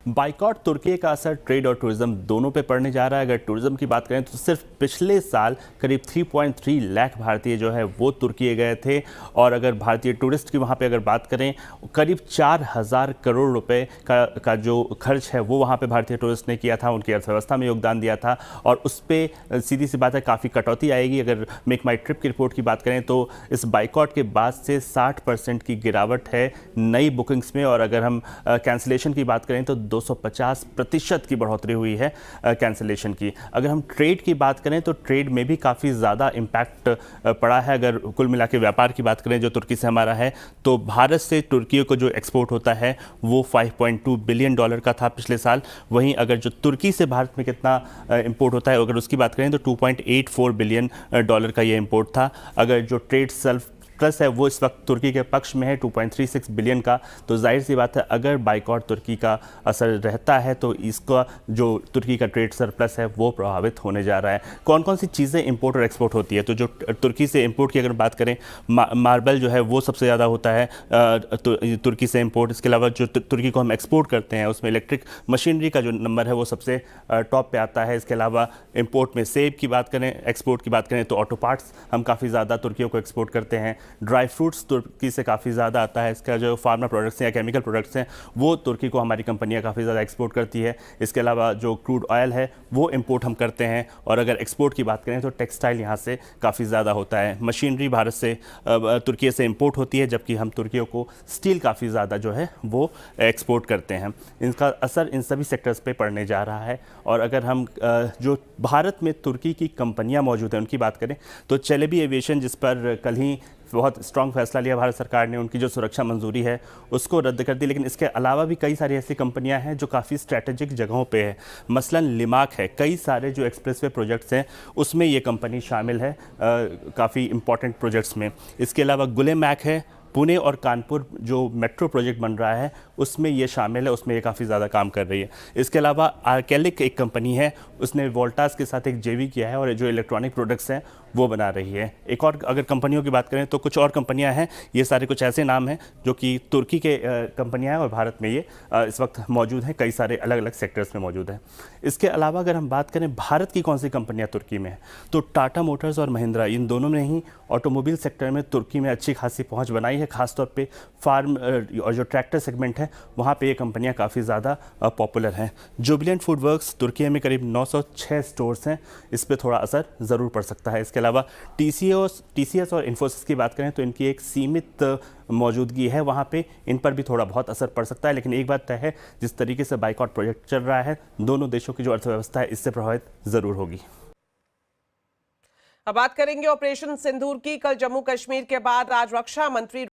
Boycott तुर्की का असर trade और टूरिज्म दोनों पे पड़ने जा रहा है। अगर टूरिज्म की बात करें तो सिर्फ पिछले साल करीब 3.3 लाख भारतीय जो है वो तुर्की गए थे, और अगर भारतीय टूरिस्ट की वहाँ पे अगर बात करें करीब 4,000 करोड़ रुपए का जो खर्च है वो वहाँ पे भारतीय टूरिस्ट ने किया था, उनकी अर्थव्यवस्था में योगदान दिया था। और उस पर सीधी सी बात है काफ़ी कटौती आएगी। अगर मेक माई ट्रिप की रिपोर्ट की बात करें तो इस बाइकॉट के बाद से 60% की गिरावट है नई बुकिंग्स में, और अगर हम कैंसिलेशन की बात करें तो 250% की बढ़ोतरी हुई है कैंसिलेशन की। अगर हम ट्रेड की बात करें तो ट्रेड में भी काफ़ी ज़्यादा इम्पैक्ट पड़ा है। अगर कुल मिला के व्यापार की बात करें जो तुर्की से हमारा है, तो भारत से तुर्की को जो एक्सपोर्ट होता है वो $5.2 बिलियन का था पिछले साल। वहीं अगर जो तुर्की से भारत में कितना इंपोर्ट होता है अगर उसकी बात करें तो $2.84 बिलियन का ये इंपोर्ट था। अगर जो ट्रेड सेल्फ प्लस है वो इस वक्त तुर्की के पक्ष में है 2.36 बिलियन का। तो जाहिर सी बात है अगर बाइकॉट तुर्की का असर रहता है तो इसका जो तुर्की का ट्रेड सरप्लस है वो प्रभावित होने जा रहा है। कौन कौन सी चीज़ें इंपोर्ट और एक्सपोर्ट होती है, तो जो तुर्की से इंपोर्ट की अगर बात करें मार्बल जो है वो सबसे ज़्यादा होता है तुर्की से इंपोर्ट। इसके अलावा जो तुर्की को हम एक्सपोर्ट करते हैं उसमें इलेक्ट्रिक मशीनरी का जो नंबर है वो सबसे टॉप पे आता है। इसके अलावा इंपोर्ट में सेब की बात करें, एक्सपोर्ट की बात करें तो ऑटो पार्ट्स हम काफ़ी ज़्यादा तुर्कियों को एक्सपोर्ट करते हैं। ड्राई फ्रूट्स तुर्की से काफ़ी ज़्यादा आता है। इसका जो फार्मा प्रोडक्ट्स हैं या केमिकल प्रोडक्ट्स हैं वो तुर्की को हमारी कंपनियां काफ़ी ज़्यादा एक्सपोर्ट करती है। इसके अलावा जो क्रूड ऑयल है वो इंपोर्ट हम करते हैं, और अगर एक्सपोर्ट की बात करें तो टेक्सटाइल यहाँ से काफ़ी ज़्यादा होता है। मशीनरी भारत से तुर्की से इंपोर्ट होती है, जबकि हम तुर्कियों को स्टील काफ़ी ज़्यादा जो है वो एक्सपोर्ट करते हैं। इनका असर इन सभी सेक्टर्स पे पड़ने जा रहा है। और अगर हम जो भारत में तुर्की की कंपनियां मौजूद हैं उनकी बात करें तो चेलेबी एविएशन, जिस पर कल ही बहुत स्ट्रॉन्ग फैसला लिया भारत सरकार ने, उनकी जो सुरक्षा मंजूरी है उसको रद्द कर दी। लेकिन इसके अलावा भी कई सारी ऐसी कंपनियां हैं जो काफ़ी स्ट्रैटेजिक जगहों पे है। मसलन लिमाक है, कई सारे जो एक्सप्रेसवे प्रोजेक्ट्स हैं उसमें ये कंपनी शामिल है काफ़ी इंपॉर्टेंट प्रोजेक्ट्स में। इसके अलावा गुलेमैक है, पुणे और कानपुर जो मेट्रो प्रोजेक्ट बन रहा है उसमें ये शामिल है, उसमें ये काफ़ी ज़्यादा काम कर रही है। इसके अलावा आर्केलिक एक कंपनी है, उसने वोल्टास के साथ एक जेवी किया है और जो इलेक्ट्रॉनिक प्रोडक्ट्स हैं वो बना रही है। एक और अगर कंपनियों की बात करें तो कुछ और कंपनियां हैं, ये सारे कुछ ऐसे नाम हैं जो कि तुर्की के कंपनियां हैं और भारत में ये इस वक्त मौजूद हैं, कई सारे अलग अलग सेक्टर्स में मौजूद हैं। इसके अलावा अगर हम बात करें भारत की कौन सी कंपनियां तुर्की में हैं, तो टाटा मोटर्स और महिंद्रा, इन दोनों ने ही ऑटोमोबाइल सेक्टर में तुर्की में अच्छी खासी पहुँच बनाई है। खासतौर पर फार्म और जो ट्रैक्टर सेगमेंट है वहाँ पे ये कंपनियां काफ़ी ज़्यादा पॉपुलर हैं। जुबिलेंट फूड वर्क्स तुर्की में करीब 906 स्टोर्स हैं, इस पे थोड़ा असर ज़रूर पड़ सकता है। इसके अलावा टीसीएस और इन्फोसिस की बात करें तो इनकी एक सीमित मौजूदगी है वहाँ पे, इन पर भी थोड़ा बहुत असर पड़ सकता है। लेकिन एक बात तय है, जिस तरीके से बाइकॉट प्रोजेक्ट चल रहा है दोनों देशों की जो अर्थव्यवस्था है इससे प्रभावित ज़रूर होगी। अब बात करेंगे ऑपरेशन सिंदूर की। कल जम्मू कश्मीर के बाद आज रक्षा मंत्री